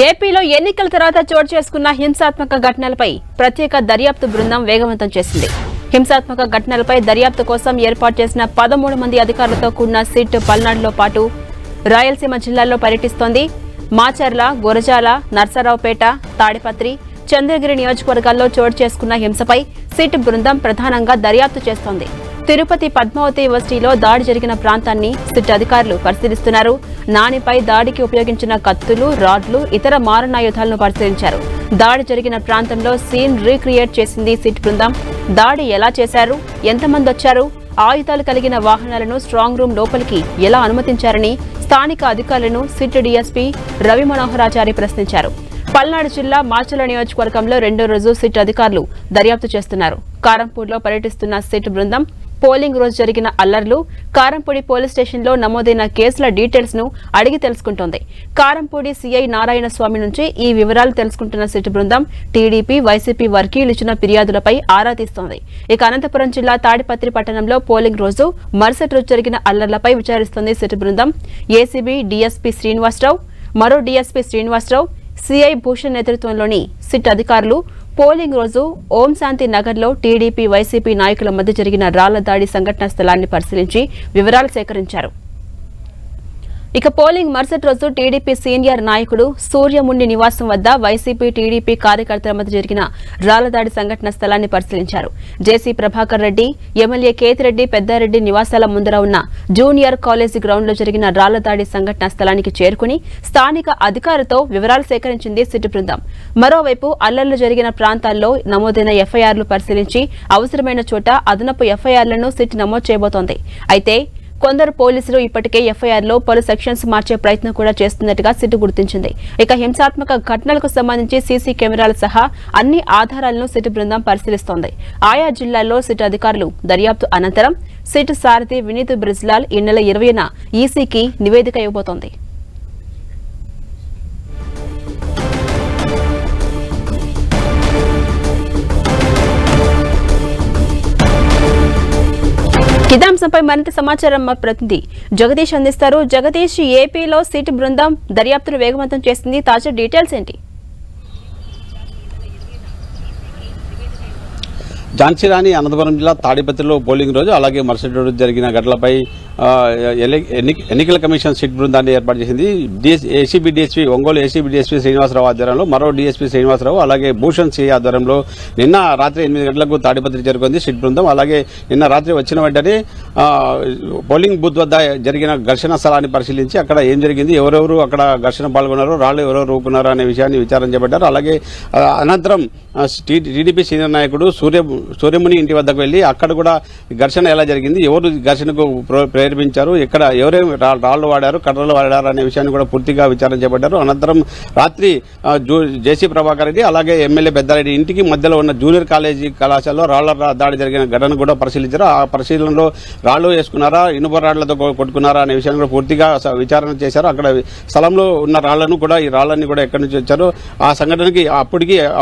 ఏపీలో ఎన్నికల తర్వాత చోటు చేసుకున్న హింసాత్మక ఘటనలపై ప్రత్యేక దర్యాప్తు బృందం వేగవంతం చేసింది. హింసాత్మక ఘటనలపై దర్యాప్తు కోసం ఏర్పాటు చేసిన 13 మంది అధికారులతో కూడిన సిట్ పల్నాడులో పాటు రాయలసీమ జిల్లాల్లో పర్యటిస్తోంది. మాచర్ల, గురజాల, నర్సరావుపేట, తాడిపత్రి, చంద్రగిరి నియోజకవర్గాల్లో చోటు చేసుకున్న హింసపై సిట్ బృందం ప్రధానంగా దర్యాప్తు చేస్తోంది. తిరుపతి పద్మావతి యూనివర్సిటీలో దాడి జరిగిన ప్రాంతాన్ని సిట్ అధికారులు పరిశీలిస్తున్నారు. నానిపై దాడికి ఉపయోగించిన కత్తులు, రాడ్లు, ఇతర మారణాయుధాలను పరిశీలించారు. దాడి జరిగిన ప్రాంతంలో సీన్ రీక్రియేట్ చేసింది సిట్ బృందం. దాడి ఎలా చేశారు, ఎంతమంది వచ్చారు, ఆయుధాలు కలిగిన వాహనాలను స్ట్రాంగ్ రూమ్ లోపలికి ఎలా అనుమతించారని స్థానిక అధికారులను సిట్ డీఎస్పీ రవి మనోహరాచారి ప్రశ్నించారు. పల్నాడు జిల్లా మాచర్ల నియోజకవర్గంలో రెండో రోజు సిట్ అధికారులు దర్యాప్తు చేస్తున్నారు. కారంపూడిలో పర్యటిస్తున్న సిట్ బృందం పోలింగ్ రోజు జరిగిన అల్లర్లు, కారంపూడి పోలీస్ స్టేషన్లో నమోదైన కేసుల డీటెయిల్స్ ను అడిగి తెలుసుకుంటోంది. కారంపూడి సీఐ నారాయణ స్వామి నుంచి ఈ వివరాలు తెలుసుకుంటున్న సిట్ బృందం టీడీపీ, వైసీపీ వర్గీయులు ఇచ్చిన ఫిర్యాదులపై ఆరా తీస్తోంది. ఇక అనంతపురం జిల్లా తాడిపత్రి పట్టణంలో పోలింగ్ రోజు మరుసటి రోజు జరిగిన అల్లర్లపై విచారిస్తోంది సిట్ బృందం. ఏసీబీ డీఎస్పీ శ్రీనివాసరావు, మరో డీఎస్పీ శ్రీనివాసరావు, సీఐ భూషణ్ నేతృత్వంలోని సిట్ అధికారులు పోలింగ్ రోజు ఓం శాంతి నగర్లో టీడీపీ, వైసీపీ నాయకుల మధ్య జరిగిన రాళ్ల దాడి సంఘటనా స్థలాన్ని పరిశీలించి వివరాలు సేకరించారు. ఇక పోలింగ్ మరుసటి రోజు టీడీపీ సీనియర్ నాయకుడు సూర్యముండి నివాసం వద్ద వైసీపీ, టీడీపీ కార్యకర్తల మధ్య జరిగిన రాళ్ల దాడి సంఘటనా స్థలాన్ని పరిశీలించారు. జేసీ ప్రభాకర్ రెడ్డి, ఎమ్మెల్యే కేతిరెడ్డి పెద్దారెడ్డి నివాసాల ముందర ఉన్న జూనియర్ కాలేజీ గ్రౌండ్లో జరిగిన రాళ్ల దాడి సంఘటనా స్థలానికి చేరుకుని స్థానిక అధికారులతో వివరాలు సేకరించింది సిట్ బృందం. మరోవైపు అల్లర్లు జరిగిన ప్రాంతాల్లో నమోదైన ఎఫ్ఐఆర్లు పరిశీలించి అవసరమైన చోట అదనపు ఎఫ్ఐఆర్లను సిట్ నమోదు చేయబోతోంది. అయితే కొందరు పోలీసులు ఇప్పటికే ఎఫ్ఐఆర్లో పలు సెక్షన్స్ మార్చే ప్రయత్నం కూడా చేస్తున్నట్టుగా సిట్ గుర్తించింది. ఇక హింసాత్మక ఘటనలకు సంబంధించి సీసీ కెమెరాలు సహా అన్ని ఆధారాలను సిట్ బృందం పరిశీలిస్తోంది. ఆయా జిల్లాల్లో సిట్ అధికారులు దర్యాప్తు అనంతరం సిట్ సారథి వినీత్ బ్రిజ్లాల్ ఈ నెల 20న ఈసీకి నివేదిక ఇవ్వబోతోంది. ఇదే అంశంపై మరింత సమాచారం మా ప్రతినిధి జగదీష్ అందిస్తారు. జగదీష్, ఏపీలో సిట్ బృందం దర్యాప్తును వేగవంతం చేసింది. తాజా డీటెయిల్స్ ఏంటి? ఝాన్సీ రాణి అనంతపురం జిల్లా తాడిపత్రిలో పోలింగ్ రోజు అలాగే మరుసటి రోజు జరిగిన ఘటనలపై ఎన్నికల కమిషన్ సిట్ బృందాన్ని ఏర్పాటు చేసింది. ACB DSP Ongole ACB DSP Srinivasarao ఆధ్వర్యంలో మరో డీఎస్పీ శ్రీనివాసరావు అలాగే భూషణ్ సి ఆధ్వర్యంలో నిన్న రాత్రి 8 గంటలకు తాడిపత్రి చేరుకుంది సిట్ బృందం. అలాగే నిన్న రాత్రి వచ్చిన వెంటనే పోలింగ్ బూత్ వద్ద జరిగిన ఘర్షణ స్థలాన్ని పరిశీలించి అక్కడ ఏం జరిగింది, ఎవరెవరు అక్కడ ఘర్షణ పాల్గొన్నారు, రాళ్లు ఎవరెవరు ఊపుకున్నారు అనే విషయాన్ని విచారణ చేపట్టారు. అలాగే అనంతరం టీడీపీ సీనియర్ నాయకుడు సూర్యముని ఇంటి వద్దకు వెళ్లి అక్కడ కూడా ఘర్షణ ఎలా జరిగింది, ఎవరు ఘర్షణకు ప్రేరేపించారు, ఎక్కడ ఎవరేమి రాళ్లు వాడారు, కర్రలు వాడారు అనే విషయాన్ని కూడా పూర్తిగా విచారణ చేపట్టారు. అనంతరం రాత్రి జేసీ ప్రభాకర్ రెడ్డి అలాగే ఎమ్మెల్యే పెద్దారెడ్డి ఇంటికి మధ్యలో ఉన్న జూనియర్ కాలేజీ కళాశాలలో రాళ్ల దాడి జరిగిన ఘటన కూడా పరిశీలించారు. ఆ పరిశీలనలో రాళ్లు వేసుకున్నారా, ఇనుప రాళ్లతో కొట్టుకున్నారా అనే విషయాన్ని కూడా పూర్తిగా విచారణ చేశారు. అక్కడ స్థలంలో ఉన్న రాళ్లను కూడా ఈ రాళ్లన్నీ కూడా ఎక్కడి నుంచి వచ్చారు, ఆ సంఘటనకి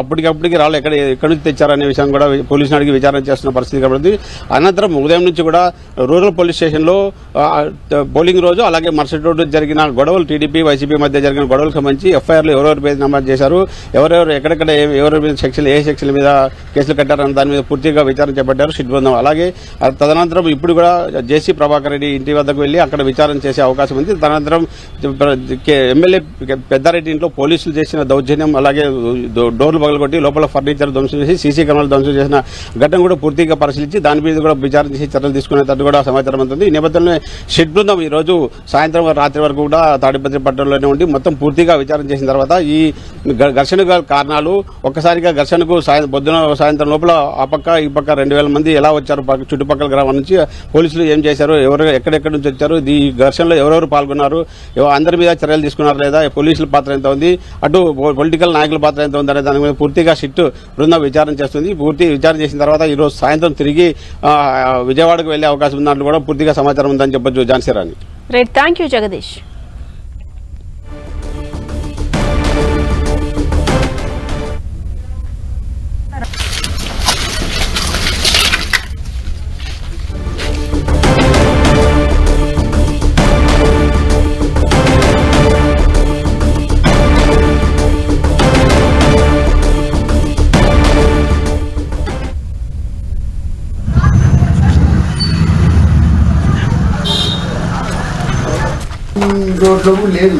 అప్పటికప్పటికి రాళ్లు ఎక్కడి నుంచి తెచ్చారనే విషయాన్ని కూడా పోలీసులు అడిగి విచారణ చేస్తున్న పరిస్థితి కాబట్టి అనంతరం ఉదయం నుంచి కూడా రూరల్ పోలీస్ స్టేషన్లో పోలింగ్ రోజు అలాగే మరుసటి రోజు జరిగిన గొడవలు, టీడీపీ వైసీపీ మధ్య జరిగిన గొడవలకు సంబంధించి ఎఫ్ఐఆర్లు ఎవరెవరి మీద నమోదు చేశారు, ఎవరెవరు ఎక్కడెక్కడ ఎవరెవరి మీద ఏ సెక్షన్ల మీద కేసులు కట్టారన్న దాని మీద పూర్తిగా విచారణ చేపట్టారు సిట్ బృందం. అలాగే తదనంతరం ఇప్పుడు కూడా జేసీ ప్రభాకర్ రెడ్డి ఇంటి వద్దకు వెళ్లి అక్కడ విచారణ చేసే అవకాశం ఉంది. తదనంతరం ఎమ్మెల్యే పెద్దారెడ్డి ఇంట్లో పోలీసులు చేసిన దౌర్జన్యం, అలాగే డోర్లు పగలగొట్టి లోపల ఫర్నిచర్ ధ్వంసం చేసి సీసీ కెమెరాలు ధ్వంసం చేసిన ఘటన కూడా పూర్తిగా పరిశీలించి దాని మీద కూడా విచారణ చేసి చర్యలు తీసుకునేటట్టు కూడా సమాచారం అందుతుంది. ఈ నేపథ్యంలో సిట్ బృందం ఈ రోజు సాయంత్రం రాత్రి వరకు కూడా తాడిపత్రి పట్టణంలోనే ఉండి మొత్తం పూర్తిగా విచారణ చేసిన తర్వాత ఈ ఘర్షణ కారణాలు, ఒక్కసారిగా ఘర్షణకు పొద్దున సాయంత్రం లోపల ఆ పక్క ఈ పక్క 2000 మంది ఎలా వచ్చారు, చుట్టుపక్కల గ్రామం నుంచి పోలీసులు ఏం చేశారు, ఎవరు ఎక్కడెక్కడి నుంచి వచ్చారు, ఈ ఘర్షణలో ఎవరెవరు పాల్గొన్నారు, అందరి మీద చర్యలు తీసుకున్నారు లేదా, పోలీసుల పాత్ర ఎంత ఉంది, అటు పొలిటికల్ నాయకుల పాత్ర ఎంత ఉంది అనే దాని మీద పూర్తిగా సిట్ బృందం విచారణ చేస్తుంది. పూర్తి విచారణ చేసిన తర్వాత ఈ రోజు సాయంత్రం తిరిగి విజయవాడకు వెళ్లే అవకాశం ఉందంటూ కూడా పూర్తిగా సమాచారం ఉందని చెప్పొచ్చు. Jhansi Rani. Right, thank you Jagadish. రోడ్లో కూడా లేదు.